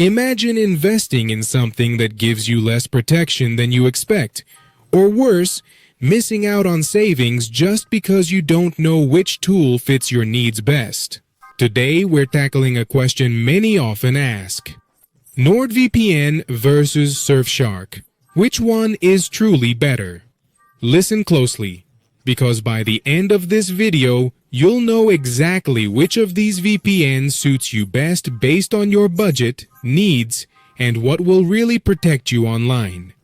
Imagine investing in something that gives you less protection than you expect, or worse, missing out on savings just because you don't know which tool fits your needs best. Today, we're tackling a question many often ask. NordVPN versus Surfshark. Which one is truly better? Listen closely, because by the end of this video, you'll know exactly which of these VPNs suits you best based on your budget, needs, and what will really protect you online.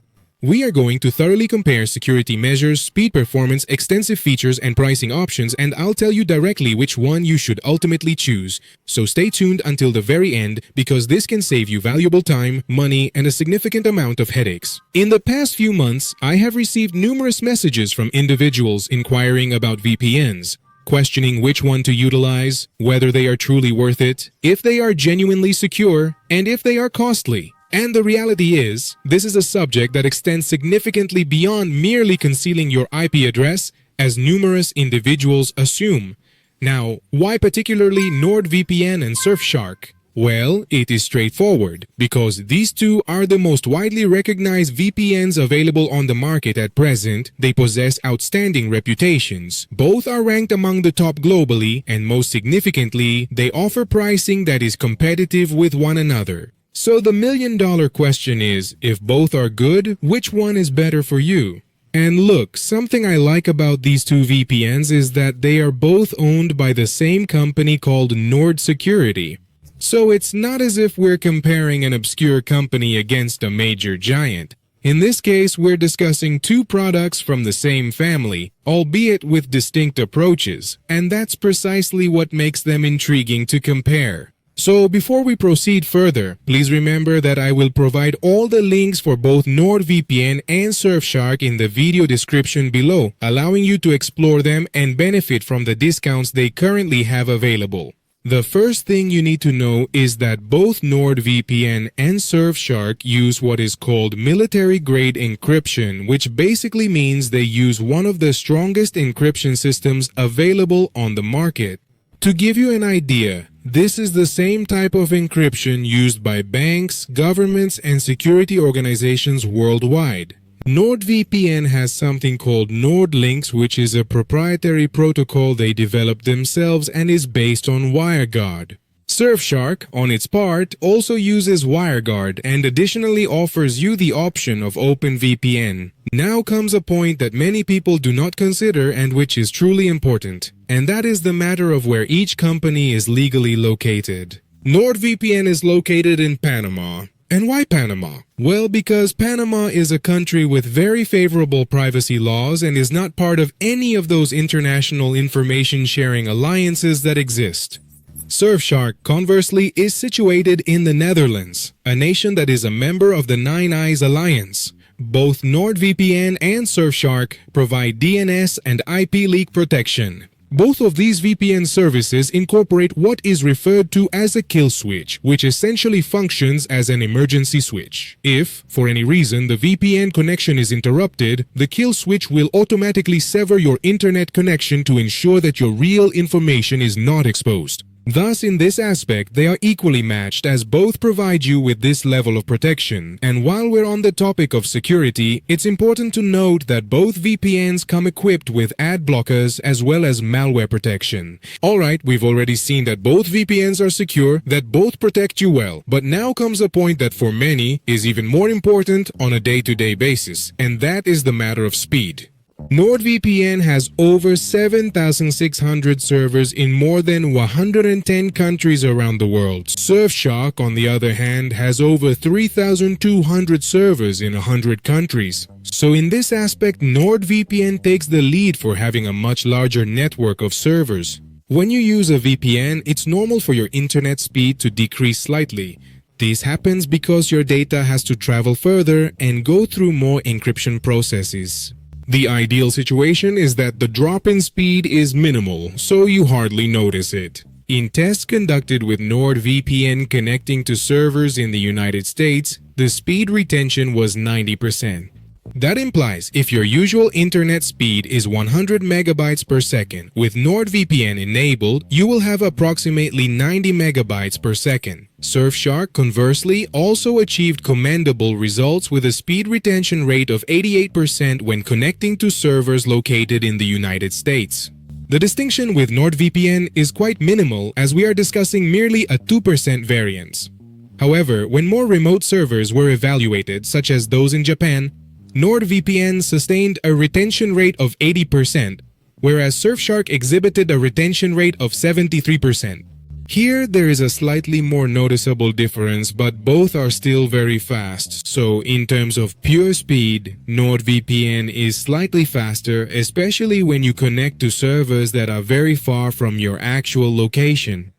We are going to thoroughly compare security measures, speed performance, extensive features, and pricing options, and I'll tell you directly which one you should ultimately choose. So stay tuned until the very end, because this can save you valuable time, money, and a significant amount of headaches. In the past few months, I have received numerous messages from individuals inquiring about VPNs, questioning which one to utilize, whether they are truly worth it, if they are genuinely secure, and if they are costly. And the reality is, this is a subject that extends significantly beyond merely concealing your IP address, as numerous individuals assume. Now, why particularly NordVPN and Surfshark? Well, it is straightforward, because these two are the most widely recognized VPNs available on the market at present. They possess outstanding reputations. Both are ranked among the top globally, and most significantly, they offer pricing that is competitive with one another. So the million-dollar question is, if both are good, which one is better for you? And look, something I like about these two VPNs is that they are both owned by the same company called Nord Security. So it's not as if we're comparing an obscure company against a major giant. In this case, we're discussing two products from the same family, albeit with distinct approaches, and that's precisely what makes them intriguing to compare. So before we proceed further, please remember that I will provide all the links for both NordVPN and Surfshark in the video description below, allowing you to explore them and benefit from the discounts they currently have available. The first thing you need to know is that both NordVPN and Surfshark use what is called military-grade encryption, which basically means they use one of the strongest encryption systems available on the market. To give you an idea, this is the same type of encryption used by banks, governments, and security organizations worldwide. NordVPN has something called NordLynx, which is a proprietary protocol they developed themselves and is based on WireGuard. Surfshark, on its part, also uses WireGuard and additionally offers you the option of OpenVPN. Now comes a point that many people do not consider and which is truly important, and that is the matter of where each company is legally located. NordVPN is located in Panama. And why Panama? Well, because Panama is a country with very favorable privacy laws and is not part of any of those international information sharing alliances that exist. Surfshark, conversely, is situated in the Netherlands, a nation that is a member of the Nine Eyes Alliance. Both NordVPN and Surfshark provide DNS and IP leak protection. Both of these VPN services incorporate what is referred to as a kill switch, which essentially functions as an emergency switch. If, for any reason, the VPN connection is interrupted, the kill switch will automatically sever your internet connection to ensure that your real information is not exposed. Thus, in this aspect, they are equally matched as both provide you with this level of protection. And while we're on the topic of security, it's important to note that both VPNs come equipped with ad blockers as well as malware protection. Alright, we've already seen that both VPNs are secure, that both protect you well. But now comes a point that for many is even more important on a day-to-day basis, and that is the matter of speed. NordVPN has over 7,600 servers in more than 110 countries around the world. Surfshark, on the other hand, has over 3,200 servers in 100 countries. So in this aspect, NordVPN takes the lead for having a much larger network of servers. When you use a VPN, it's normal for your internet speed to decrease slightly. This happens because your data has to travel further and go through more encryption processes. The ideal situation is that the drop in speed is minimal, so you hardly notice it. In tests conducted with NordVPN connecting to servers in the United States, the speed retention was 90%. That implies if your usual internet speed is 100 megabytes per second, with NordVPN enabled, you will have approximately 90 megabytes per second. Surfshark, conversely, also achieved commendable results with a speed retention rate of 88% when connecting to servers located in the United States. The distinction with NordVPN is quite minimal as we are discussing merely a 2% variance. However, when more remote servers were evaluated, such as those in Japan, NordVPN sustained a retention rate of 80%, whereas Surfshark exhibited a retention rate of 73%. Here, there is a slightly more noticeable difference, but both are still very fast. So, in terms of pure speed, NordVPN is slightly faster, especially when you connect to servers that are very far from your actual location.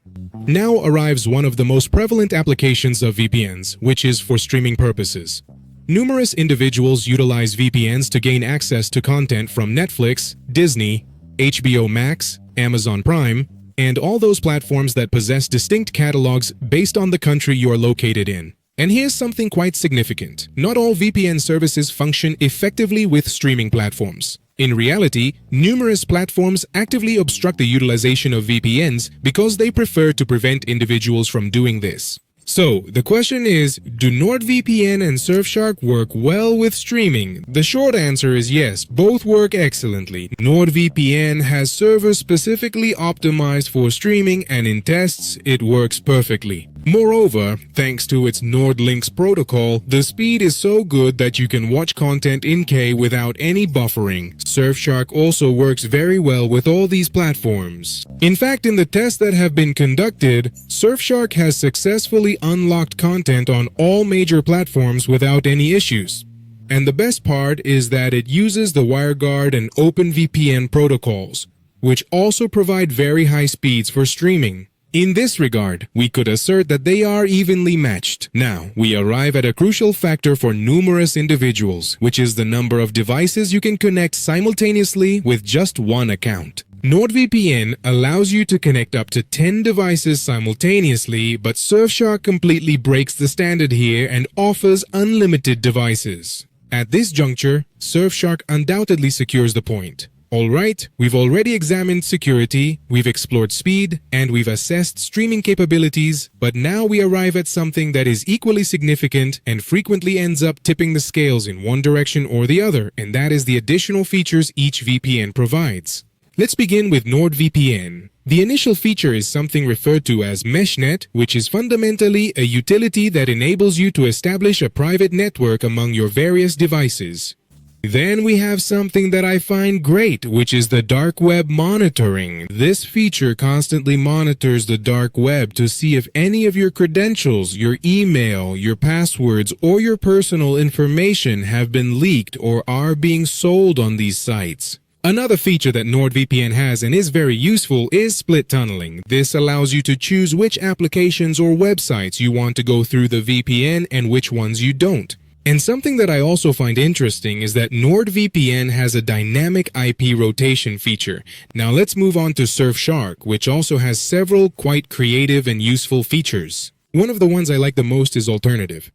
Now arrives one of the most prevalent applications of VPNs, which is for streaming purposes. Numerous individuals utilize VPNs to gain access to content from Netflix, Disney, HBO Max, Amazon Prime, and all those platforms that possess distinct catalogs based on the country you are located in. And here's something quite significant. Not all VPN services function effectively with streaming platforms. In reality, numerous platforms actively obstruct the utilization of VPNs because they prefer to prevent individuals from doing this. So, the question is, do NordVPN and Surfshark work well with streaming? The short answer is yes, both work excellently. NordVPN has servers specifically optimized for streaming, and in tests, it works perfectly. Moreover, thanks to its NordLynx protocol, the speed is so good that you can watch content in K without any buffering. Surfshark also works very well with all these platforms. In fact, in the tests that have been conducted, Surfshark has successfully unlocked content on all major platforms without any issues. And the best part is that it uses the WireGuard and OpenVPN protocols, which also provide very high speeds for streaming. In this regard, we could assert that they are evenly matched. Now, we arrive at a crucial factor for numerous individuals, which is the number of devices you can connect simultaneously with just one account. NordVPN allows you to connect up to 10 devices simultaneously, but Surfshark completely breaks the standard here and offers unlimited devices. At this juncture, Surfshark undoubtedly secures the point. Alright, we've already examined security, we've explored speed, and we've assessed streaming capabilities, but now we arrive at something that is equally significant and frequently ends up tipping the scales in one direction or the other, and that is the additional features each VPN provides. Let's begin with NordVPN. The initial feature is something referred to as MeshNet, which is fundamentally a utility that enables you to establish a private network among your various devices. Then we have something that I find great, which is the dark web monitoring. This feature constantly monitors the dark web to see if any of your credentials, your email, your passwords, or your personal information have been leaked or are being sold on these sites. Another feature that NordVPN has and is very useful is split tunneling. This allows you to choose which applications or websites you want to go through the VPN and which ones you don't. And something that I also find interesting is that NordVPN has a dynamic IP rotation feature. Now let's move on to Surfshark, which also has several quite creative and useful features. One of the ones I like the most is alternative.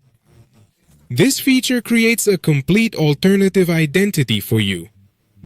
This feature creates a complete alternative identity for you.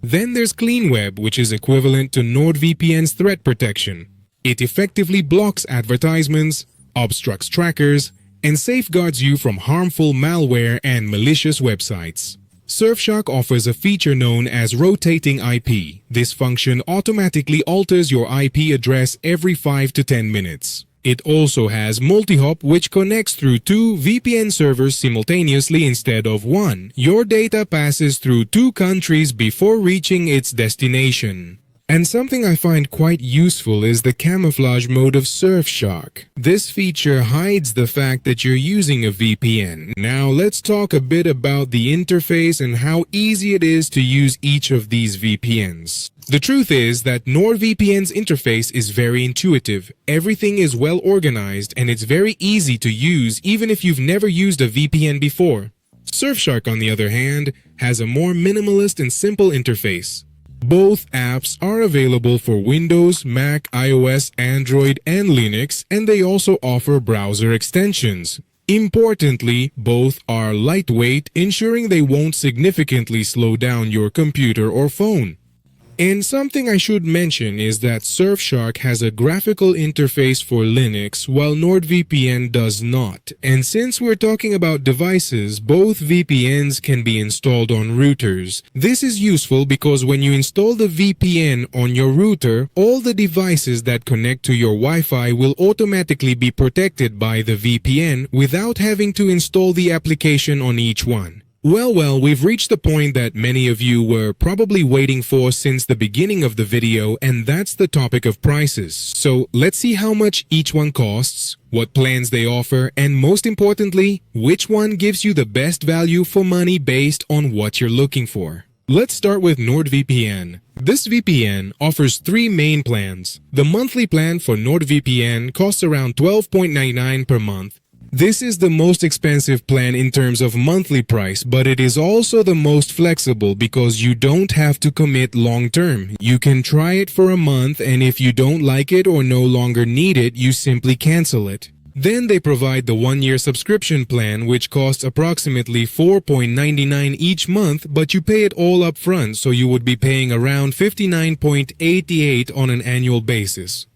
Then there's Clean Web, which is equivalent to NordVPN's threat protection. It effectively blocks advertisements, obstructs trackers, and safeguards you from harmful malware and malicious websites. Surfshark offers a feature known as rotating IP. This function automatically alters your IP address every 5 to 10 minutes. It also has multi-hop, which connects through 2 VPN servers simultaneously instead of 1. Your data passes through 2 countries before reaching its destination. And something I find quite useful is the camouflage mode of Surfshark. This feature hides the fact that you're using a VPN. Now let's talk a bit about the interface and how easy it is to use each of these VPNs. The truth is that NordVPN's interface is very intuitive. Everything is well organized and it's very easy to use even if you've never used a VPN before. Surfshark, on the other hand, has a more minimalist and simple interface. Both apps are available for Windows, Mac, iOS, Android, and Linux, and they also offer browser extensions. Importantly, both are lightweight, ensuring they won't significantly slow down your computer or phone. And something I should mention is that Surfshark has a graphical interface for Linux while NordVPN does not. And since we're talking about devices, both VPNs can be installed on routers. This is useful because when you install the VPN on your router, all the devices that connect to your Wi-Fi will automatically be protected by the VPN without having to install the application on each one. Well, we've reached the point that many of you were probably waiting for since the beginning of the video, and that's the topic of prices. So let's see how much each one costs, what plans they offer, and most importantly, which one gives you the best value for money based on what you're looking for. Let's start with NordVPN. This VPN offers three main plans. The monthly plan for NordVPN costs around $12.99 per month. This is the most expensive plan in terms of monthly price, but it is also the most flexible because you don't have to commit long term. You can try it for a month, and if you don't like it or no longer need it, you simply cancel it. Then they provide the 1-year subscription plan, which costs approximately $4.99 each month, but you pay it all up front, so you would be paying around $59.88 on an annual basis.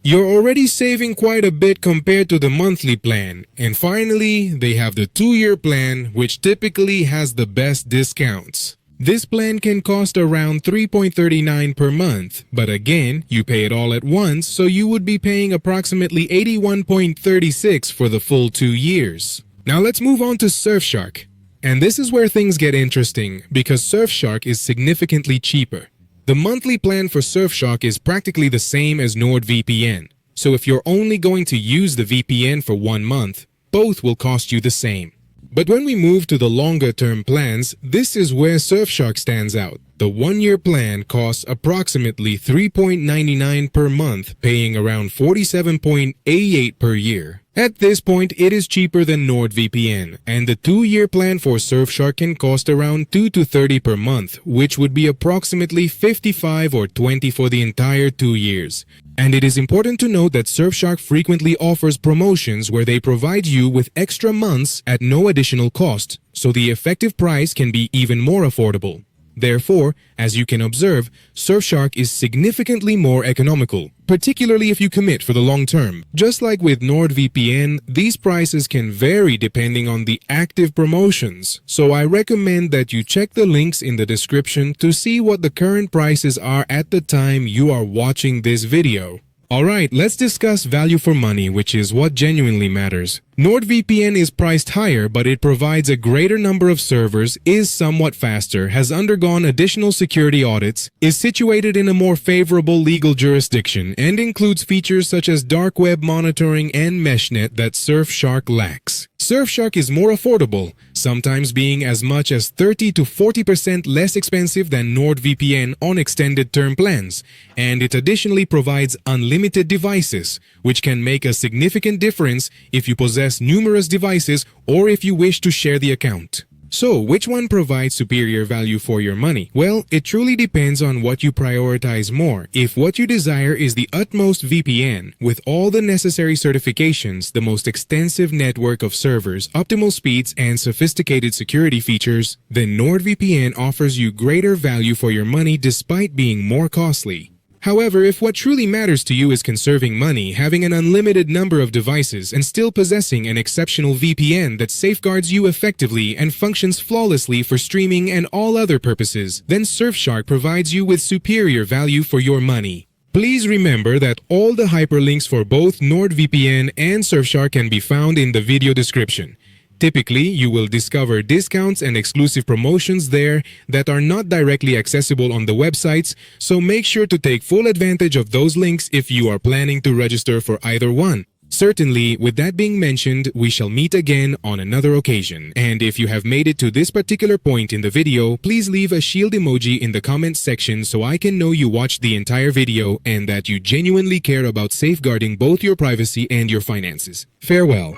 You're already saving quite a bit compared to the monthly plan. And finally, they have the 2-year plan, which typically has the best discounts. This plan can cost around $3.39 per month, but again, you pay it all at once, so you would be paying approximately $81.36 for the full 2 years. Now let's move on to Surfshark. And this is where things get interesting, because Surfshark is significantly cheaper. The monthly plan for Surfshark is practically the same as NordVPN, so if you're only going to use the VPN for 1 month, both will cost you the same. But when we move to the longer-term plans, this is where Surfshark stands out. The 1-year plan costs approximately $3.99 per month, paying around $47.88 per year. At this point, it is cheaper than NordVPN, and the 2-year plan for Surfshark can cost around $2 to $30 per month, which would be approximately $55 or $20 for the entire 2 years. And it is important to note that Surfshark frequently offers promotions where they provide you with extra months at no additional cost, so the effective price can be even more affordable. Therefore, as you can observe, Surfshark is significantly more economical, particularly if you commit for the long term. Just like with NordVPN, these prices can vary depending on the active promotions, so I recommend that you check the links in the description to see what the current prices are at the time you are watching this video. Alright, let's discuss value for money, which is what genuinely matters. NordVPN is priced higher, but it provides a greater number of servers, is somewhat faster, has undergone additional security audits, is situated in a more favorable legal jurisdiction, and includes features such as dark web monitoring and meshnet that Surfshark lacks. Surfshark is more affordable, sometimes being as much as 30 to 40% less expensive than NordVPN on extended term plans, and it additionally provides unlimited devices, which can make a significant difference if you possess numerous devices or if you wish to share the account. So, which one provides superior value for your money? Well, it truly depends on what you prioritize more. If what you desire is the utmost VPN, with all the necessary certifications, the most extensive network of servers, optimal speeds, and sophisticated security features, then NordVPN offers you greater value for your money despite being more costly. However, if what truly matters to you is conserving money, having an unlimited number of devices, and still possessing an exceptional VPN that safeguards you effectively and functions flawlessly for streaming and all other purposes, then Surfshark provides you with superior value for your money. Please remember that all the hyperlinks for both NordVPN and Surfshark can be found in the video description. Typically, you will discover discounts and exclusive promotions there that are not directly accessible on the websites, so make sure to take full advantage of those links if you are planning to register for either one. Certainly, with that being mentioned, we shall meet again on another occasion. And if you have made it to this particular point in the video, please leave a shield emoji in the comments section so I can know you watched the entire video and that you genuinely care about safeguarding both your privacy and your finances. Farewell.